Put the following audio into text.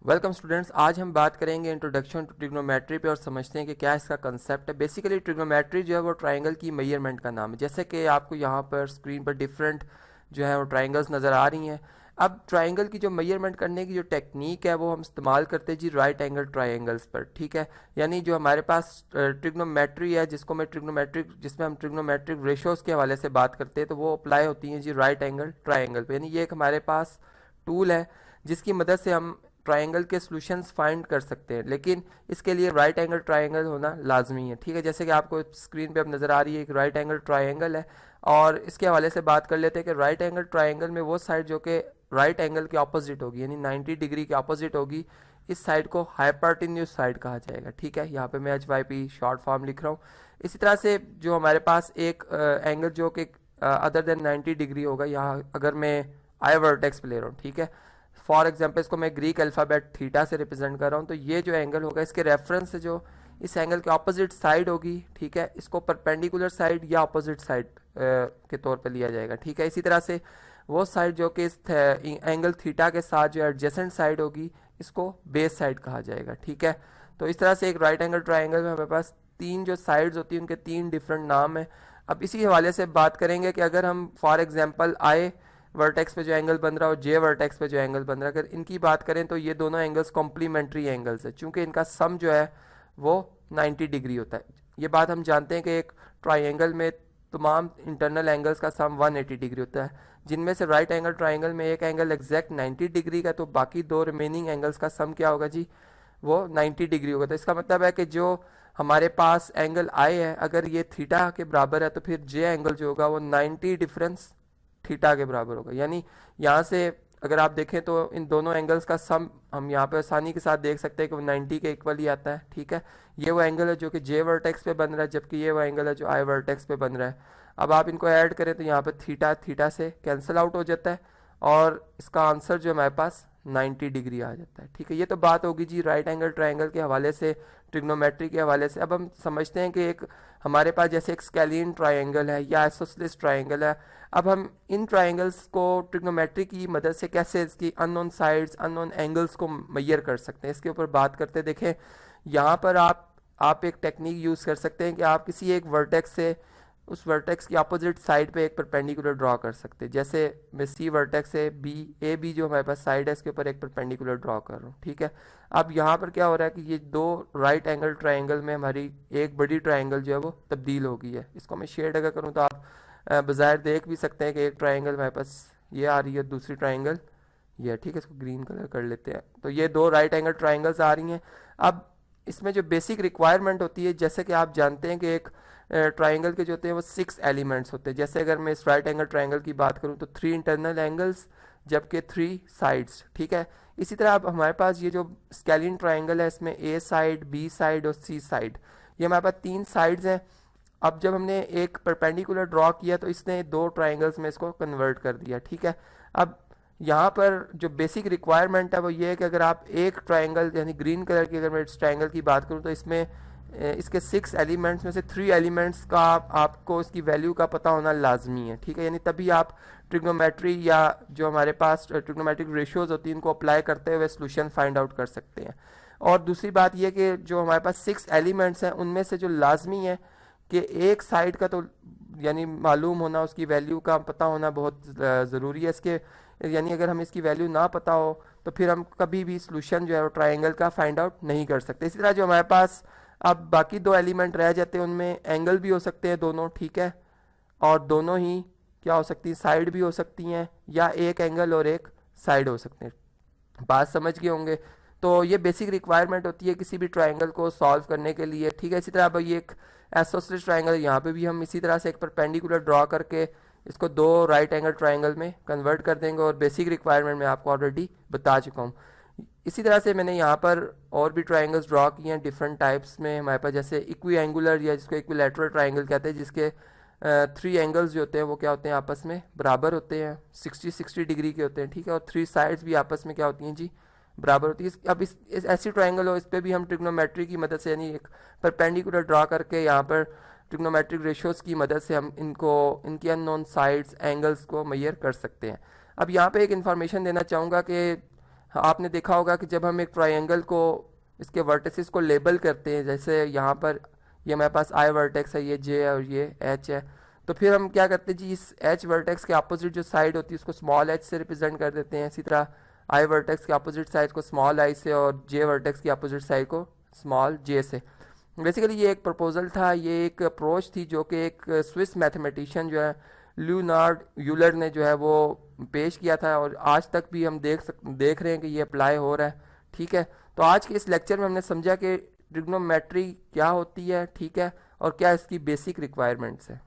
Welcome students. आज हम बात करेंगे इंट्रोडक्शन टू ट्रिग्नोमेट्री पे और समझते हैं कि क्या इसका कंसेप्ट है। बेसिकली ट्रिग्नोमेट्री जो है वो ट्राइंगल की मेजरमेंट का नाम है। जैसे कि आपको यहाँ पर स्क्रीन पर डिफरेंट जो है वो ट्राइंगल्स नज़र आ रही हैं। अब ट्राइंगल की जो मेजरमेंट करने की जो टेक्निक है वो हम इस्तेमाल करते हैं जी राइट एंगल ट्राइंगल्स पर, ठीक है। यानी जो हमारे पास ट्रिग्नोमेट्री है जिसमें हम ट्रिग्नोमेट्रिक रेशोज़ के हवाले से बात करते हैं, तो वो अप्लाई होती हैं जी राइट एंगल ट्राइंगल पे। यानी ये एक हमारे पास टूल है जिसकी मदद से हम ट्राइंगल के सॉल्यूशंस फाइंड कर सकते हैं, लेकिन इसके लिए राइट एंगल ट्राइंगल होना लाजमी है, ठीक है। जैसे कि आपको स्क्रीन पे अब नज़र आ रही है एक राइट एंगल ट्राइंगल है, और इसके हवाले से बात कर लेते हैं कि राइट एंगल ट्राइंगल में वो साइड जो कि राइट एंगल के ऑपोजिट होगी, यानी 90 डिग्री के ऑपोजिट होगी, इस साइड को हाइपोटेन्यूज साइड कहा जाएगा, ठीक है। यहाँ पे मैं HYP शॉर्ट फॉर्म लिख रहा हूँ। इसी तरह से जो हमारे पास एक एंगल जो कि अदर देन 90 डिग्री होगा, यहाँ अगर मैं आई वर्टेक्स पे ले रहा हूँ, ठीक है। फॉर एग्जाम्पल इसको मैं ग्रीक अल्फ़ाबेट थीटा से रिप्रेजेंट कर रहा हूँ, तो ये जो एंगल होगा इसके रेफरेंस से जो इस एंगल के ऑपोजिट साइड होगी, ठीक है, इसको परपेंडिकुलर साइड या ऑपोजिट साइड के तौर पे लिया जाएगा, ठीक है। इसी तरह से वो साइड जो कि इस एंगल थीटा के साथ जो एडजेसेंट साइड होगी, इसको बेस साइड कहा जाएगा, ठीक है। तो इस तरह से एक राइट एंगल ट्राइंगल में हमारे पास तीन जो साइड्स होती हैं उनके तीन डिफरेंट नाम हैं। अब इसी हवाले से बात करेंगे कि अगर हम फॉर एग्जांपल आई वर्टेक्स पे जो एंगल बन रहा है और जे वर्टेक्स पे जो एंगल बन रहा है, अगर इनकी बात करें तो ये दोनों एंगल्स कॉम्प्लीमेंट्री एंगल्स है, चूंकि इनका सम जो है वो 90 डिग्री होता है। ये बात हम जानते हैं कि एक ट्राइंगल में तमाम इंटरनल एंगल्स का सम 180 डिग्री होता है, जिनमें से राइट एंगल ट्राइंगल में एक एंगल एग्जैक्ट 90 डिग्री का, तो बाकी दो रिमेनिंग एंगल्स का सम क्या होगा जी, वो 90 डिग्री होगा। तो इसका मतलब है कि जो हमारे पास एंगल आई है, अगर ये थीटा के बराबर है, तो फिर जे एंगल जो होगा वो 90 डिफरेंस थीटा के बराबर होगा। यानी यहाँ से अगर आप देखें तो इन दोनों एंगल्स का सम हम यहाँ पे आसानी के साथ देख सकते हैं कि वो 90 के इक्वल ही आता है, ठीक है। ये वो एंगल है जो कि जे वर्टेक्स पे बन रहा है, जबकि ये वो एंगल है जो आई वर्टेक्स पे बन रहा है। अब आप इनको ऐड करें तो यहाँ पे थीटा थीटा से कैंसिल आउट हो जाता है, और इसका आंसर जो हमारे पास 90 डिग्री आ जाता है, ठीक है। ये तो बात होगी जी राइट एंगल ट्राइंगल के हवाले से, ट्रिग्नोमेट्री के हवाले से। अब हम समझते हैं कि एक हमारे पास जैसे एक स्केलियन ट्राइंगल है या आइसोसेलेस ट्राइंगल है। अब हम इन ट्राइंगल्स को ट्रिग्नोमेट्री की मदद से कैसे इसकी अननोन साइड्स अननोन एंगल्स को मेजर कर सकते हैं, इसके ऊपर बात करते हैं। देखें यहाँ पर आप एक टेक्निक यूज़ कर सकते हैं कि आप किसी एक वर्टेक्स से उस वर्टेक्स की अपोजिट साइड पे एक परपेंडिकुलर ड्रॉ कर सकते हैं। जैसे मैं सी वर्टेक्स से बी जो हमारे पास साइड है इसके ऊपर एक परपेंडिकुलर ड्रॉ कर रहा हूँ, ठीक है। अब यहाँ पर क्या हो रहा है कि ये दो राइट एंगल ट्राइंगल में हमारी एक बड़ी ट्राइंगल जो है वो तब्दील हो गई है। इसको मैं शेड अगर करूँ तो आप बाज़ाहिर देख भी सकते हैं कि एक ट्राइंगल हमारे पास ये आ रही है, दूसरी ट्राइंगल ये है, ठीक है। इसको ग्रीन कलर कर लेते हैं। तो ये दो राइट एंगल ट्राइंगल्स आ रही हैं। अब इसमें जो बेसिक रिक्वायरमेंट होती है, जैसे कि आप जानते हैं कि एक ट्राइंगल के जो होते हैं वो 6 एलिमेंट्स होते हैं। जैसे अगर मैं इस राइट एंगल ट्राइंगल की बात करूं तो 3 इंटरनल एंगल्स जबकि 3 साइड्स, ठीक है। इसी तरह अब हमारे पास ये जो स्केलियन ट्राइंगल है इसमें ए साइड, बी साइड और सी साइड, ये हमारे पास 3 साइड्स हैं। अब जब हमने एक परपेंडिकुलर ड्रॉ किया तो इसने दो ट्राइंगल्स में इसको कन्वर्ट कर दिया, ठीक है। अब यहाँ पर जो बेसिक रिक्वायरमेंट है वो ये है कि अगर आप एक ट्राइंगल यानी ग्रीन कलर की अगर मैं इस ट्राइंगल की बात करूँ तो इसमें इसके 6 एलिमेंट्स में से 3 एलिमेंट्स का आपको इसकी वैल्यू का पता होना लाजमी है, ठीक है। यानी तभी आप ट्रिग्नोमेट्री या जो हमारे पास ट्रिग्नोमेट्रिक रेशियोज होती हैं इनको अप्लाई करते हुए सोल्यूशन फाइंड आउट कर सकते हैं। और दूसरी बात यह कि जो हमारे पास 6 एलिमेंट्स हैं उनमें से जो लाजमी है कि एक साइड का तो यानी मालूम होना, उसकी वैल्यू का पता होना बहुत ज़रूरी है। इसके यानी अगर हम इसकी वैल्यू ना पता हो तो फिर हम कभी भी सोल्यूशन जो है वो ट्राइंगल का फाइंड आउट नहीं कर सकते। इसी तरह जो हमारे पास अब बाकी दो एलिमेंट रह जाते हैं उनमें एंगल भी हो सकते हैं दोनों, ठीक है, और दोनों ही क्या हो सकती है, साइड भी हो सकती हैं, या एक एंगल और एक साइड हो सकते हैं। बात समझ गए होंगे। तो ये बेसिक रिक्वायरमेंट होती है किसी भी ट्राइंगल को सॉल्व करने के लिए, ठीक है। इसी तरह अब ये एक आइसोसेलेस ट्राइंगल, यहाँ पे भी हम इसी तरह से एक परपेंडिकुलर ड्रॉ करके इसको दो राइट एंगल ट्राइंगल में कन्वर्ट कर देंगे, और बेसिक रिक्वायरमेंट मैं आपको ऑलरेडी बता चुका हूँ। इसी तरह से मैंने यहाँ पर और भी ट्राइंगल्स ड्रॉ किए हैं डिफरेंट टाइप्स में। हमारे पास जैसे इक्वी एंगुलर या जिसको इक्विलैटरल ट्राइंगल कहते हैं, जिसके 3 एंगल्स जो होते हैं वो क्या होते हैं, आपस में बराबर होते हैं, 60 डिग्री के होते हैं, ठीक है, और 3 साइड्स भी आपस में क्या होती हैं जी, बराबर होती है। अब इस ऐसी ट्राइंगल हो, इस पर भी हम ट्रिग्नोमेट्री की मदद से यानी एक परपेंडिकुलर ड्रॉ करके यहाँ पर ट्रिग्नोमेट्रिक रेशियोज की मदद से हम इनकी अननोन साइड्स एंगल्स को मेजर कर सकते हैं। अब यहाँ पे एक इन्फॉर्मेशन देना चाहूँगा कि आपने देखा होगा कि जब हम एक ट्रायंगल को इसके वर्टिसेस को लेबल करते हैं, जैसे यहाँ पर ये हमारे पास आई वर्टेक्स है, ये जे है और ये एच है, तो फिर हम क्या करते हैं जी, इस एच वर्टेक्स के अपोजिट जो साइड होती है उसको स्मॉल एच से रिप्रेजेंट कर देते हैं। इसी तरह आई वर्टेक्स के अपोजिट साइड को स्मॉल आई से और जे वर्टेक्स की अपोजिट साइड को स्मॉल जे से। बेसिकली ये एक प्रपोजल था, ये एक अप्रोच थी जो कि एक स्विस मैथमेटिशियन जो है लियोनार्ड यूलर ने जो है वो पेश किया था, और आज तक भी हम देख रहे हैं कि ये अप्लाई हो रहा है। ठीक है, तो आज के इस लेक्चर में हमने समझा कि ट्रिग्नोमेट्री क्या होती है, ठीक है, और क्या इसकी बेसिक रिक्वायरमेंट्स है।